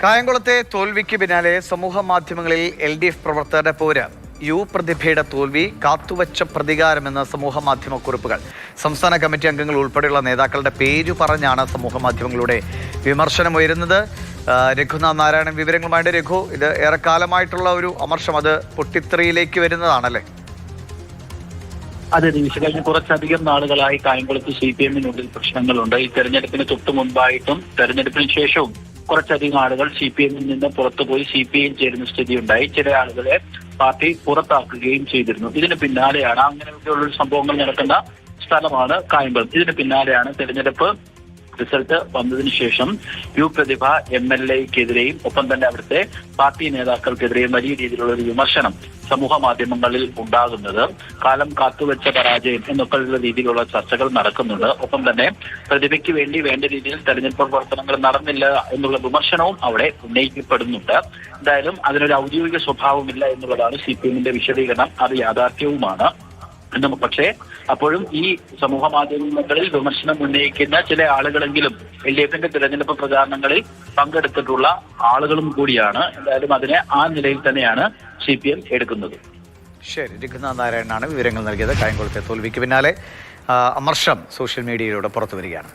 കായംകുളത്തെ തോൽവിക്ക് പിന്നാലെ സമൂഹ മാധ്യമങ്ങളിൽ LDF പ്രവർത്തകരുടെ പോര്. പ്രതിഭയുടെ തോൽവി കാത്തുവച്ച പ്രതികാരമെന്ന സമൂഹ മാധ്യമ കുറിപ്പുകൾ. സംസ്ഥാന കമ്മിറ്റി അംഗങ്ങൾ ഉൾപ്പെടെയുള്ള നേതാക്കളുടെ പേരു പറഞ്ഞാണ് സമൂഹ മാധ്യമങ്ങളുടെ വിമർശനമുയരുന്നത്. രഘുനാഥ് നാരായണൻ വിവരങ്ങളുമായിട്ട്. രഘു, ഇത് ഏറെക്കാലമായിട്ടുള്ള ഒരു അമർഷം, അത് പൊട്ടിത്തെറിയിലേക്ക് വരുന്നതാണല്ലേ? അതെ, കഴിഞ്ഞ കുറച്ചധികം നാളുകളായി കായംകുളത്ത് CPM-നുള്ളിൽ പ്രശ്നങ്ങളുണ്ട്. ഈ തെരഞ്ഞെടുപ്പിന് തൊട്ടു മുൻപായിട്ടും തെരഞ്ഞെടുപ്പിന് ശേഷവും കുറച്ചധികം ആളുകൾ CPM-ൽ നിന്ന് പുറത്തുപോയി CPI ചേരുന്ന സ്ഥിതി ഉണ്ടായി. ചില ആളുകളെ പാർട്ടി പുറത്താക്കുകയും ചെയ്തിരുന്നു. ഇതിന് പിന്നാലെയാണ് അങ്ങനെയൊക്കെയുള്ള സംഭവങ്ങൾ നടക്കുന്ന സ്ഥലമാണ് കായംകുളം. ഇതിന് പിന്നാലെയാണ് തെരഞ്ഞെടുപ്പ് റിസൾട്ട് വന്നതിന് ശേഷം പ്രതിഭ MLA-ക്കെതിരെയും ഒപ്പം തന്നെ അവിടുത്തെ പാർട്ടി നേതാക്കൾക്കെതിരെയും വലിയ രീതിയിലുള്ള ഒരു വിമർശനം സമൂഹ മാധ്യമങ്ങളിൽ ഉണ്ടാകുന്നത്. കാലം കാത്തുവെച്ച പരാജയം എന്നൊക്കെയുള്ള രീതിയിലുള്ള ചർച്ചകൾ നടക്കുന്നുണ്ട്. ഒപ്പം തന്നെ പ്രതിഭയ്ക്ക് വേണ്ടി വേണ്ട രീതിയിൽ തെരഞ്ഞെടുപ്പ് പ്രവർത്തനങ്ങൾ നടന്നില്ല എന്നുള്ള വിമർശനവും അവിടെ ഉന്നയിക്കപ്പെടുന്നുണ്ട്. എന്തായാലും അതിനൊരു ഔദ്യോഗിക സ്വഭാവമില്ല എന്നുള്ളതാണ് CPM-ന്റെ വിശദീകരണം. അത് യാഥാർത്ഥ്യവുമാണ്. പക്ഷേ അപ്പോഴും ഈ സമൂഹ മാധ്യമങ്ങളിൽ വിമർശനം ഉന്നയിക്കുന്ന ചില ആളുകളെങ്കിലും LDF-ന്റെ തിരഞ്ഞെടുപ്പ് പ്രചാരണങ്ങളിൽ പങ്കെടുത്തിട്ടുള്ള ആളുകളും കൂടിയാണ്. എന്തായാലും അതിനെ ആ നിലയിൽ തന്നെയാണ് CPM എടുക്കുന്നത്. ശരി, രഘുനാഥ് നാരായണനാണ് വിവരങ്ങൾ നൽകിയത്. കായംകുളത്തെ തോൽവിക്ക് പിന്നാലെ അമർഷം സോഷ്യൽ മീഡിയയിലൂടെ പുറത്തു വരികയാണ്.